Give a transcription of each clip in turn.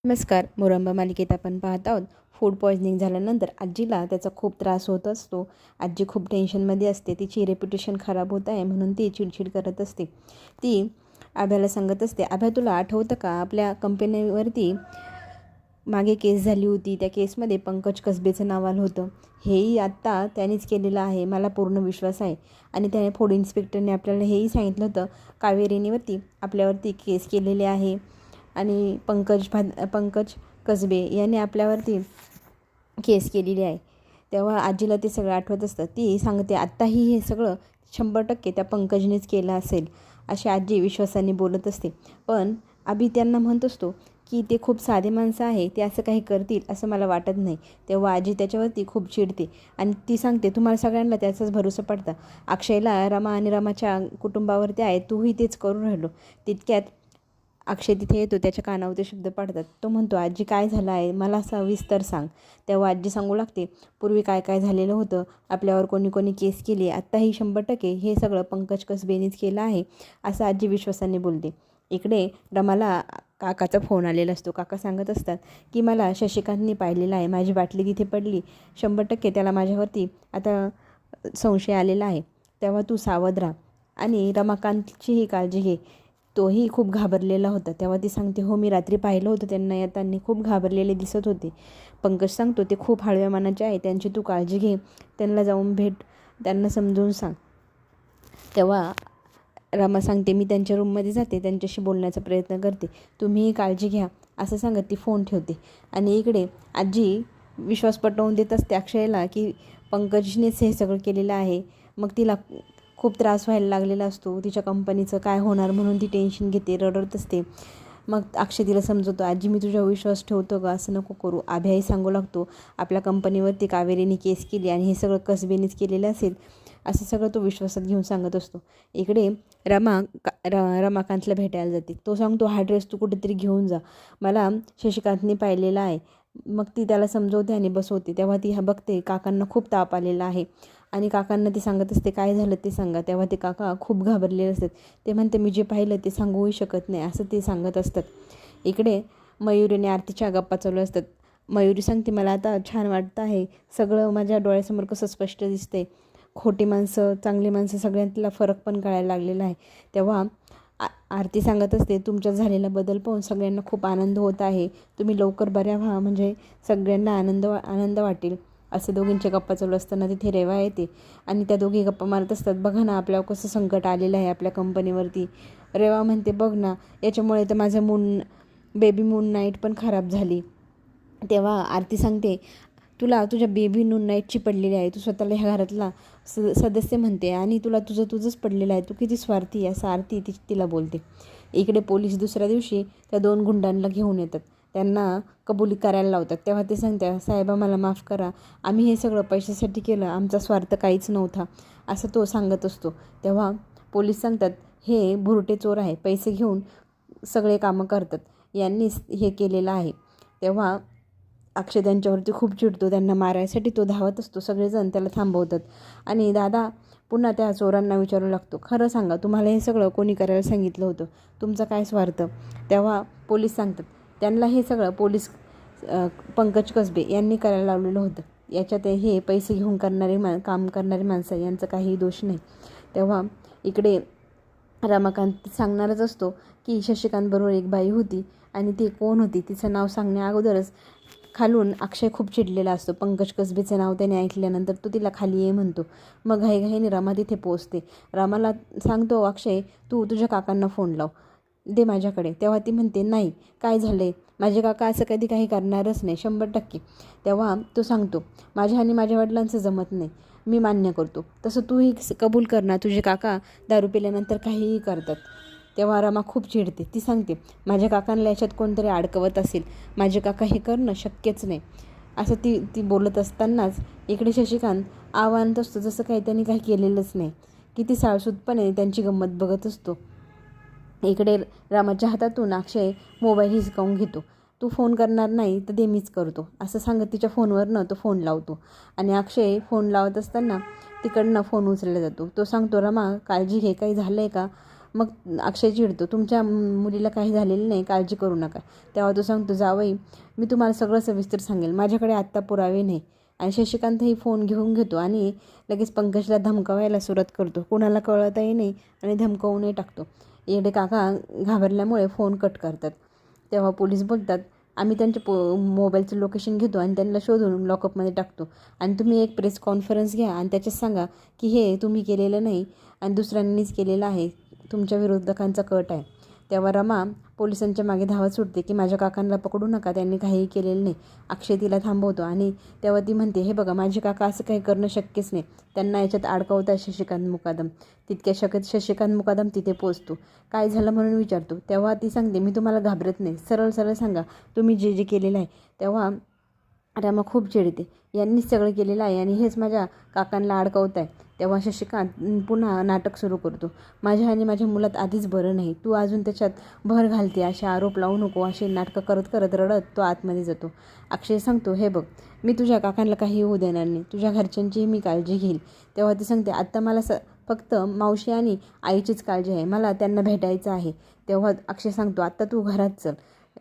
नमस्कार. मोरंबा मालिकेत आपण पाहत आहोत. फूड पॉयझनिंग झाल्यानंतर आजीला त्याचा खूप त्रास होत असतो. आजी खूप टेन्शनमध्ये असते. तिची रेप्युटेशन खराब होत आहे म्हणून ती चिडचिड करत असते. ती आभ्याला सांगत असते, आभ्या तुला आठवतं का आपल्या कंपनीवरती मागे केस झाली होती. त्या केसमध्ये पंकज कसबेचं नाव आलं होतं. हेही आत्ता त्यानेच केलेलं आहे. मला पूर्ण विश्वास आहे. आणि त्याने फूड इन्स्पेक्टरने आपल्याला हेही सांगितलं होतं, कावेरीनीवरती आपल्यावरती केस केलेले आहे आणि पंकज कसबे यांनी आपल्यावरती केस केलेली आहे. तेव्हा आजीला ते सगळं आठवत असतं. ती सांगते, आत्ताही हे सगळं 100% त्या पंकजनेच केलं असेल अशी आजी विश्वासाने बोलत असते. पण अभि त्यांना म्हणत असतो की ते खूप साधे माणसं आहे, ते असं काही करतील असं मला वाटत नाही. तेव्हा आजी त्याच्यावरती खूप चिडते आणि ती सांगते, तुम्हाला सगळ्यांना त्याचाच भरोसा पडता. अक्षयला रमा आणि रमाच्या कुटुंबावरती आहे, तूही तेच करून राहिलो. तितक्यात अक्षय तिथे येतो. त्याच्या कानावर ते शब्द पडतात. तो म्हणतो, आजी काय झालं आहे मला सविस्तर सांग. तेव्हा आजी सांगू लागते, पूर्वी काय काय झालेलं होतं, आपल्यावर कोणी कोणी केस केली, आत्ताही 100% हे सगळं पंकज कसबेनीच केलं आहे असं आजी विश्वासाने बोलते. इकडे रमाला काकाचा फोन आलेला असतो. काका सांगत असतात की मला शशिकांतनी पाहिलेलं आहे, माझी बाटली तिथे पडली, 100% त्याला माझ्यावरती आता संशय आलेला आहे. तेव्हा तू सावध राहा आणि रमाकांतचीही काळजी घे. तोही खूप घाबरलेला होता. तेव्हा ती सांगते, हो मी रात्री पाहिलं होतं त्यांना येताना, खूप घाबरलेले दिसत होते. पंकज सांगतो, ते खूप हळव्या मनाचे आहे, त्यांची तू काळजी घे, त्यांना जाऊन भेट, त्यांना समजून सांग. तेव्हा रमा सांगते, मी त्यांच्या रूममध्ये जाते, त्यांच्याशी बोलण्याचा प्रयत्न करते, तुम्हीही काळजी घ्या असं सांगत ती फोन ठेवते. आणि इकडे आजी विश्वास पटवून देत असते अक्षयला की पंकजनेच हे सगळं केलेलं आहे. मग तिला खूप त्रास व्हायला लागलेला असतो. तिच्या कंपनीचं काय होणार म्हणून ती टेन्शन घेते, रडत असते. मग अक्षय तिला समजवतो, आजी मी तुझ्यावर विश्वास ठेवतो का, असं नको करू. आभ्याही सांगू लागतो, आपल्या कंपनीवरती कावेरीने केस केली आणि हे सगळं कसबेनेच केलेलं असेल असं सगळं तो विश्वासात घेऊन सांगत असतो. इकडे रमाकांतला भेटायला जाते. तो सांगतो, हा ड्रेस तू कुठेतरी घेऊन जा, मला शशिकांतने पाहिलेला आहे. मग ती त्याला समजवते आणि बसवते. तेव्हा ती बघते काकांना खूप ताप आलेला आहे आणि काकांना ती सांगत असते, काय झालं ते सांगा. तेव्हा ते काका खूप घाबरलेले असतात. ते म्हणते, मी जे पाहिलं ते सांगूही शकत नाही असं ते सांगत असतात. इकडे मयुरी आणि आरतीच्या गप्पा चालू असतात. मयुरी सांगते, मला आता छान वाटतं आहे, सगळं माझ्या डोळ्यासमोर कसं स्पष्ट दिसते, खोटी माणसं चांगली माणसं सगळ्यांतला फरक पण कळायला लागलेला आहे. तेव्हा आरती सांगत असते, तुमच्यात झालेला बदल पाहून सगळ्यांना खूप आनंद होत आहे, तुम्ही लवकर बऱ्या व्हा म्हणजे सगळ्यांना आनंद वाटेल. असे दोघींच्या गप्पा चालू असताना तिथे रेवा येते आणि त्या दोघी गप्पा मारत असतात. बघा ना आपल्यावर कसं संकट आलेलं आहे आपल्या कंपनीवरती. रेवा म्हणते, बघ ना याच्यामुळे तर माझं बेबी मून नाईट पण खराब झाली. तेव्हा आरती सांगते, तुला तुझ्या बेबी मून नाईटची पडलेली आहे, तू स्वतःला ह्या घरातला सदस्य म्हणते आणि तुला तुझंच पडलेलं आहे, तू किती स्वार्थी असं आरती तिला बोलते. इकडे पोलीस दुसऱ्या दिवशी त्या 2 गुंडांना घेऊन येतात, त्यांना कबुली करायला लावतात. तेव्हा ते सांगते, साहेबा मला माफ करा, आम्ही हे सगळं पैशासाठी केलं, आमचा स्वार्थ काहीच नव्हता असं तो सांगत असतो. तेव्हा पोलीस सांगतात, हे भुरटे चोर आहे, पैसे घेऊन सगळे कामं करतात, यांनीच हे केलेलं आहे. तेव्हा अक्षय त्यांच्यावरती खूप चिडतो, त्यांना मारायसाठी तो धावत असतो. सगळेजण त्याला थांबवतात आणि दादा पुन्हा त्या चोरांना विचारू लागतो, खरं सांगा तुम्हाला हे सगळं कोणी करायला सांगितलं होतं, तुमचा काय स्वार्थ. तेव्हा पोलीस सांगतात, त्यांना हे सगळं पंकज कसबे यांनी करायला लावलेलं होतं, याच्यात हे पैसे घेऊन काम करणारे माणसं यांचा काहीही दोष नाही. तेव्हा इकडे रमाकांत सांगणारच असतो की शशिकांतबरोबर एक बाई होती आणि ती कोण होती तिचं नाव सांगण्या अगोदरच खालून अक्षय खूप चिडलेला असतो. पंकज कसबेचं नाव त्याने ऐकल्यानंतर तो तिला खाली ये म्हणतो. मग घाईघाईने रमा तिथे पोचते. रमाला सांगतो अक्षय, तू तुझ्या काकांना फोन लाव, दे माझ्याकडे. तेव्हा ती म्हणते, नाही काय झालं, माझे काका असं कधी काही करणारच नाही 100%. तेव्हा तो सांगतो, माझ्या आणि माझ्या वडिलांचं जमत नाही, मी मान्य करतो, तसं तूही कबूल कर ना, तुझे काका दारू पिल्यानंतर काहीही करतात. तेव्हा रमा खूप चिडते. ती सांगते, माझ्या काकांना याच्यात कोणतरी अडकवत असेल, माझे काका हे करणं शक्यच नाही असं ती बोलत असतानाच इकडे शशिकांत आव्हानात असतो, जसं काही त्यांनी काही केलेलंच नाही. किती साळसूदपणे त्यांची गंमत बघत असतो. इकडे रामाच्या हातातून अक्षय मोबाईल हिसकावून घेतो. तू फोन करणार नाही तर दे मीच करतो असं सांगत तिच्या फोनवरनं तो फोन लावतो आणि अक्षय फोन लावत असताना तिकडनं फोन उचलला जातो. तो सांगतो, रमा काळजी घे, काही झालं आहे का, मग अक्षय चिडतो, तुमच्या मुलीला काही झालेलं नाही, काळजी करू नका. तेव्हा तो सांगतो, जावई मी तुम्हाला सगळं सविस्तर सांगेल, माझ्याकडे आत्ता पुरावे नाही. आणि शशिकांतही फोन घेऊन घेतो आणि लगेच पंकजला धमकावायला सुरुवात करतो. कोणाला कळतही नाही आणि धमकावूनही टाकतो. येडे काका घाबरल्यामुळे फोन कट करतात. तेव्हा पोलीस बोलतात, आम्ही त्यांच्या मोबाईलचं लोकेशन घेतो आणि त्यांना शोधून लॉकअपमध्ये टाकतो. आणि तुम्ही एक प्रेस कॉन्फरन्स घ्या आणि त्याच्यात सांगा की हे तुम्ही केलेलं नाही आणि दुसऱ्यांनीच केलेलं आहे, तुमच्या विरोधकांचा कट आहे. तेव्हा रमा पोलिसांच्या मागे धावत सुटते की माझ्या काकांना पकडू नका, त्यांनी काहीही केलेलं नाही. अक्षय तिला थांबवतो आणि तेव्हा ती म्हणते, हे बघा माझे काका असं काही करणं शक्यच नाही, त्यांना याच्यात अडकवत आहे शशिकांत मुकादम. तितक्या शशिकांत मुकादम तिथे पोचतो. काय झालं म्हणून विचारतो. तेव्हा ती सांगते, मी तुम्हाला घाबरत नाही, सरळ सरळ सांगा तुम्ही जे जे केलेलं आहे. तेव्हा रमा खूप चिडते, यांनीच सगळं केलेलं आहे आणि हेच माझ्या काकांना अडकवत आहे. तेव्हा शशिकांत पुन्हा नाटक सुरू करतो, माझ्या आणि माझ्या मुलात आधीच बरं नाही, तू अजून त्याच्यात भर घालते, असे आरोप लावू नको, असे नाटकं करत करत रडत तो आतमध्ये जातो. अक्षय सांगतो, हे बघ मी तुझ्या काकांना काही होऊ देणार नाही, तुझ्या घरच्यांचीही मी काळजी घेईल. तेव्हा ती सांगते, आत्ता मला फक्त मावशी आणि आईचीच काळजी आहे, मला त्यांना भेटायचं आहे. तेव्हा अक्षय सांगतो, आत्ता तू घरात चल,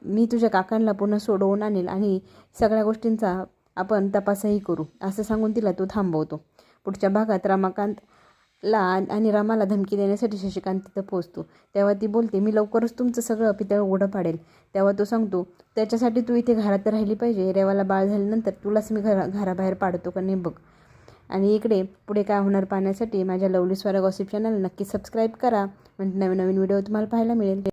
मी तुझ्या काकांना पुन्हा सोडवून आणेल आणि सगळ्या गोष्टींचा आपण तपासही करू, असं सांगून तिला तो थांबवतो. पुढच्या भागात रमाकांतला आणि रमाला धमकी देण्यासाठी शशिकांत तिथं पोचतो. तेव्हा ती बोलते, मी लवकरच तुमचं सगळं पितळ उघडं पाडेल. तेव्हा तो सांगतो, त्याच्यासाठी तू इथे घरात राहिली पाहिजे, रेवाला बाळ झाल्यानंतर तुलाच मी घराबाहेर पाडतो का नाही बघ. आणि इकडे पुढे काय होणार पाहण्यासाठी माझ्या लवली स्वरा गॉसिप चॅनल नक्की सबस्क्राईब करा, म्हणजे नवीन नवीन व्हिडिओ तुम्हाला पाहायला मिळेल.